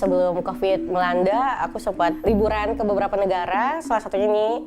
Sebelum COVID melanda, aku sempat liburan ke beberapa negara, salah satunya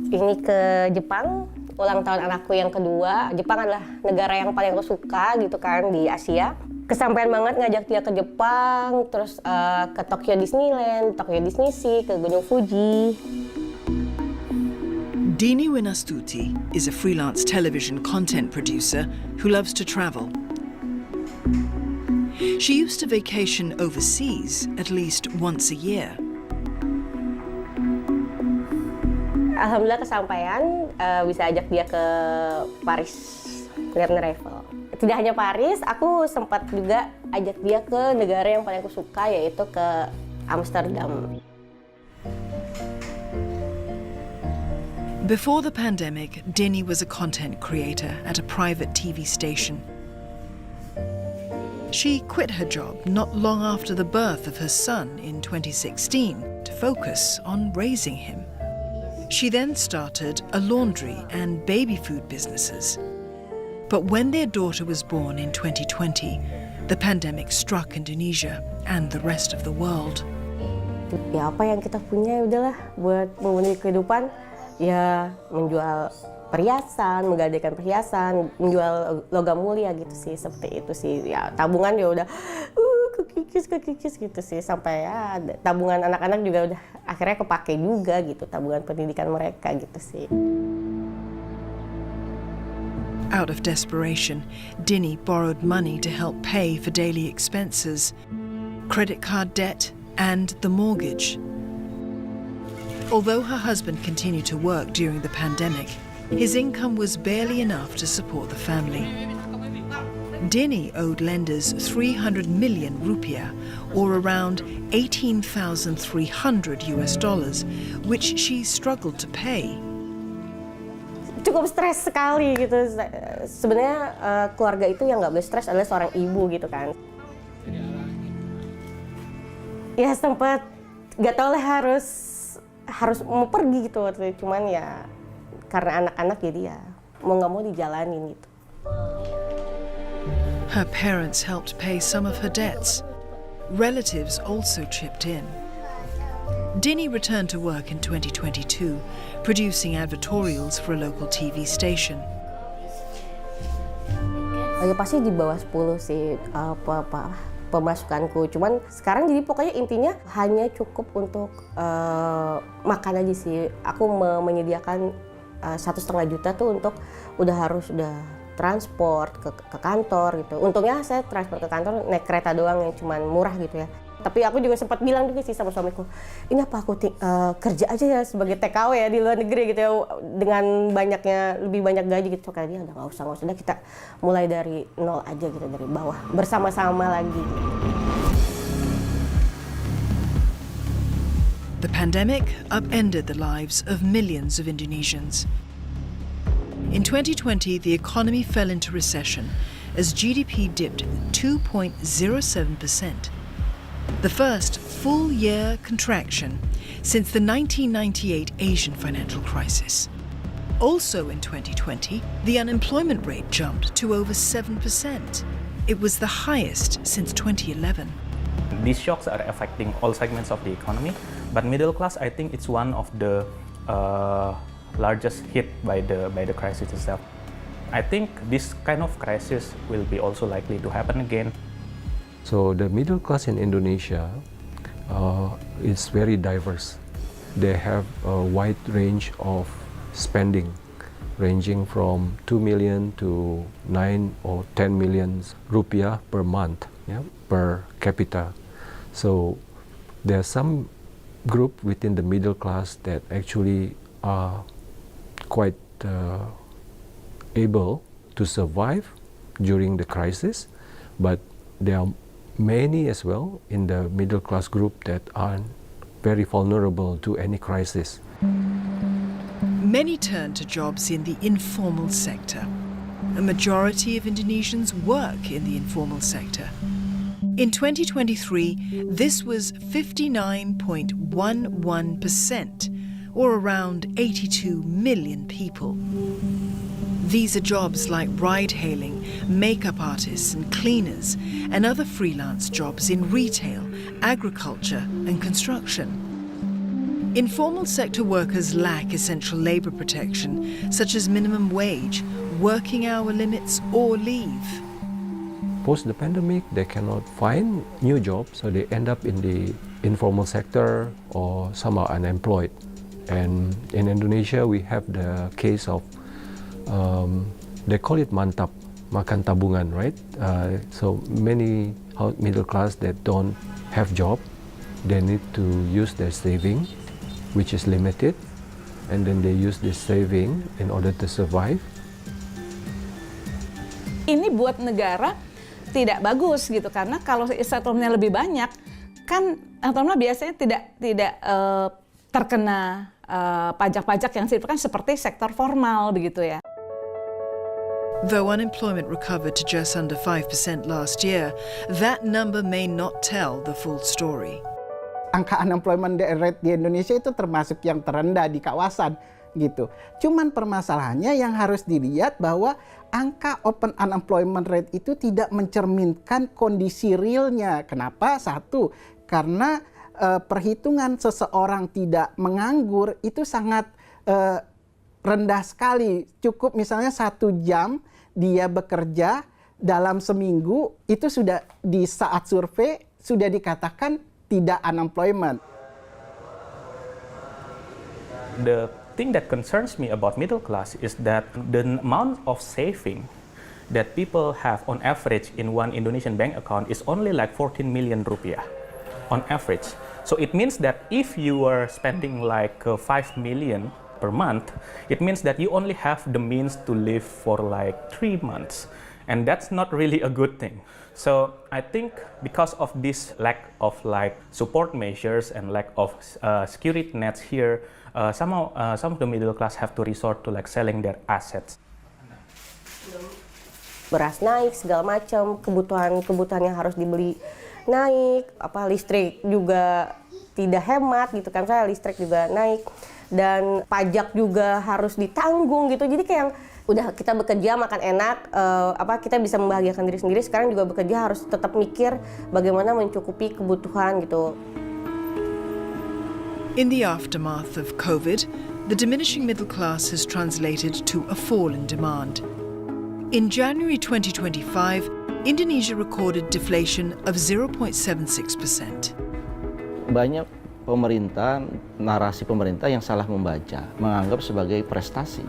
ini ke Jepang, ulang tahun anakku yang kedua. Jepang adalah negara yang paling aku suka gitu kan di Asia. Kesampaian banget ngajak dia ke Jepang, terus ke Tokyo Disneyland, Tokyo Disney Sea, ke Gunung Fuji. Dini Winastuti is a freelance television content producer who loves to travel. She used to vacation overseas at least once a year. Alhamdulillah kesampaian, bisa ajak dia ke Paris, lihat Eiffel. Tidak hanya Paris, aku sempat juga ajak dia ke negara yang paling aku suka, yaitu ke Amsterdam. Before the pandemic, Dini was a content creator at a private TV station. She quit her job not long after the birth of her son in 2016 to focus on raising him. She then started a laundry and baby food businesses. But when their daughter was born in 2020, the pandemic struck Indonesia and the rest of the world. Ya apa yang kita punya ya udahlah buat memenuhi kehidupan, ya menjual perhiasan, menggadaikan perhiasan, menjual logam mulia gitu sih, seperti itu sih. Ya tabungan ya udah kekikis gitu sih, sampai ya tabungan anak-anak juga udah akhirnya kepake juga gitu, tabungan pendidikan mereka gitu sih. Out of desperation, Dini borrowed money to help pay for daily expenses, credit card debt, and the mortgage. Although her husband continued to work during the pandemic, his income was barely enough to support the family. Dini owed lenders 300 million rupiah, or around $18,300 US, which she struggled to pay. Cukup stres sekali gitu. Sebenarnya keluarga itu yang nggak boleh stres adalah seorang ibu gitu kan. Ya sempat nggak tahu lah harus mau pergi gitu waktu itu. Cuman ya karena anak-anak jadi ya mau nggak mau dijalanin gitu. Her parents helped pay some of her debts. Relatives also chipped in. Dini returned to work in 2022, producing advertorials for a local TV station. Ya pasti di bawah 10 sih pemasukanku. Cuman sekarang jadi pokoknya intinya hanya cukup untuk makan aja sih. Aku menyediakan 1,5 juta tuh untuk udah transport ke kantor gitu. Untungnya saya transport ke kantor naik kereta doang yang cuman murah gitu ya. Tapi aku juga sempat bilang juga sih sama suamiku, ini apa aku kerja aja ya sebagai TKW ya di luar negeri gitu ya, dengan lebih banyak gaji gitu. Kayak dia udah nggak usah, udah kita mulai dari nol aja gitu, dari bawah bersama-sama lagi gitu. The pandemic upended the lives of millions of Indonesians. In 2020, the economy fell into recession as GDP dipped 2.07%. The first full-year contraction since the 1998 Asian financial crisis. Also in 2020, the unemployment rate jumped to over 7%. It was the highest since 2011. These shocks are affecting all segments of the economy, but middle class, I think it's one of the largest hit by the crisis itself. I think this kind of crisis will be also likely to happen again. So the middle class in Indonesia is very diverse. They have a wide range of spending, ranging from 2 million to 9 or 10 million rupiah per month, per capita. So there are some group within the middle class that actually are quite able to survive during the crisis, but there are many as well in the middle class group that are very vulnerable to any crisis. Many turn to jobs in the informal sector. A majority of Indonesians work in the informal sector. In 2023, this was 59.11%, or around 82 million people. These are jobs like ride-hailing, makeup artists and cleaners, and other freelance jobs in retail, agriculture and construction. Informal sector workers lack essential labor protection, such as minimum wage, working hour limits or leave. Post the pandemic, they cannot find new jobs, so they end up in the informal sector or some are unemployed. And in Indonesia, we have the case of, they call it mantap, makan tabungan, right? So many middle class that don't have job, they need to use their saving, which is limited, and then they use this saving in order to survive. Ini buat negara tidak bagus gitu, karena kalau settlement-nya lebih banyak, kan settlement biasanya tidak terkena pajak-pajak yang signifikan seperti sektor formal begitu ya. Though unemployment recovered to just under 5% last year, that number may not tell the full story. Angka unemployment rate di Indonesia itu termasuk yang terendah di kawasan gitu. Cuman permasalahannya yang harus dilihat bahwa angka open unemployment rate itu tidak mencerminkan kondisi realnya. Kenapa? Satu, karena perhitungan seseorang tidak menganggur itu sangat rendah sekali. Cukup misalnya 1 jam dia bekerja dalam seminggu, itu sudah di saat survei sudah dikatakan tidak unemployment. The thing that concerns me about middle class is that the amount of saving that people have on average in one Indonesian bank account is only like 14 million rupiah on average. So it means that if you are spending like 5 million per month, it means that you only have the means to live for like 3 months. And that's not really a good thing. So I think because of this lack of like support measures and lack of security nets here, some of the middle class have to resort to like selling their assets. Beras naik, segala macam, kebutuhan yang harus dibeli naik, listrik juga tidak hemat gitu kan, saya listrik juga naik, dan pajak juga harus ditanggung gitu. Jadi kayak udah kita bekerja makan enak, kita bisa membahagiakan diri sendiri, sekarang juga bekerja harus tetap mikir bagaimana mencukupi kebutuhan gitu. In the aftermath of COVID, the diminishing middle class has translated to a fall in demand. In January 2025, Indonesia recorded deflation of 0.76%. Banyak pemerintah, narasi pemerintah yang salah membaca, menganggap sebagai prestasi.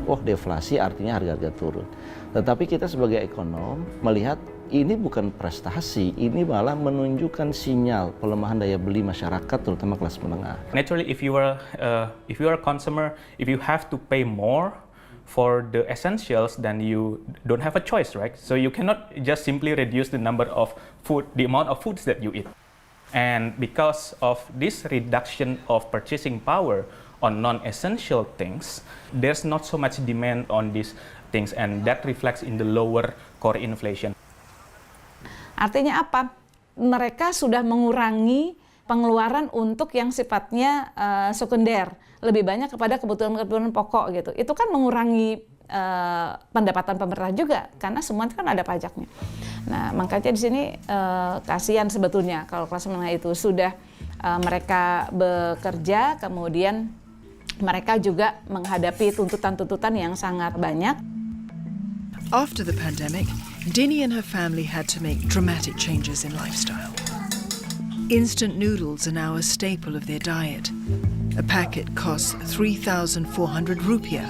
Oh, deflasi artinya harga-harga turun. Tetapi kita sebagai ekonom melihat ini bukan prestasi, ini malah menunjukkan sinyal pelemahan daya beli masyarakat, terutama kelas menengah. Naturally, if you are a consumer, if you have to pay more for the essentials, then you don't have a choice, right? So you cannot just simply reduce the amount of foods that you eat. And because of this reduction of purchasing power on non-essential things, there's not so much demand on these things, and that reflects in the lower core inflation. Artinya apa? Mereka sudah mengurangi pengeluaran untuk yang sifatnya sekunder, lebih banyak kepada kebutuhan-kebutuhan pokok gitu. Itu kan mengurangi pendapatan pemerintah juga, karena semua itu kan ada pajaknya. Nah, makanya di sini kasihan sebetulnya kalau kelas menengah itu sudah mereka bekerja, kemudian mereka juga menghadapi tuntutan-tuntutan yang sangat banyak. After the pandemic, Dini and her family had to make dramatic changes in lifestyle. Instant noodles are now a staple of their diet. A packet costs 3,400 rupiah,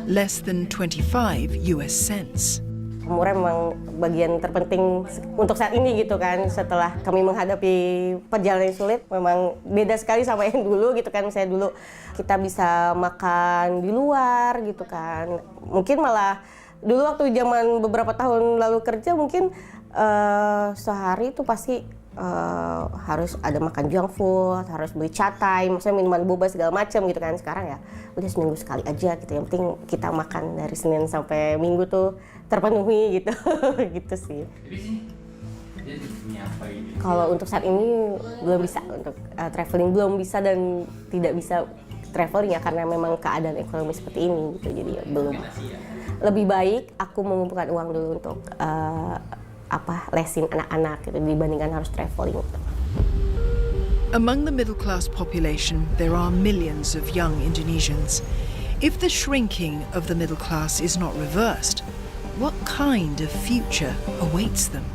less than 25 US cents. Murah memang bagian terpenting untuk saat ini gitu kan. Setelah kami menghadapi perjalanan sulit, memang beda sekali sama yang dulu gitu kan. Misalnya dulu kita bisa makan di luar gitu kan. Mungkin malah dulu waktu zaman beberapa tahun lalu kerja mungkin sehari itu pasti harus ada makan junk food, harus beli catai, maksudnya minuman boba segala macam gitu kan. Sekarang ya udah seminggu sekali aja gitu. Yang penting kita makan dari Senin sampai Minggu tuh terpenuhi gitu. Gitu sih. Kalau untuk saat ini belum bisa, untuk traveling belum bisa dan tidak bisa traveling ya, karena memang keadaan ekonomi seperti ini gitu. Jadi ya belum. Lebih baik aku mengumpulkan uang dulu untuk lesin anak-anak gitu, dibandingkan harus traveling. Among the middle-class population, there are millions of young Indonesians. If the shrinking of the middle class is not reversed, what kind of future awaits them?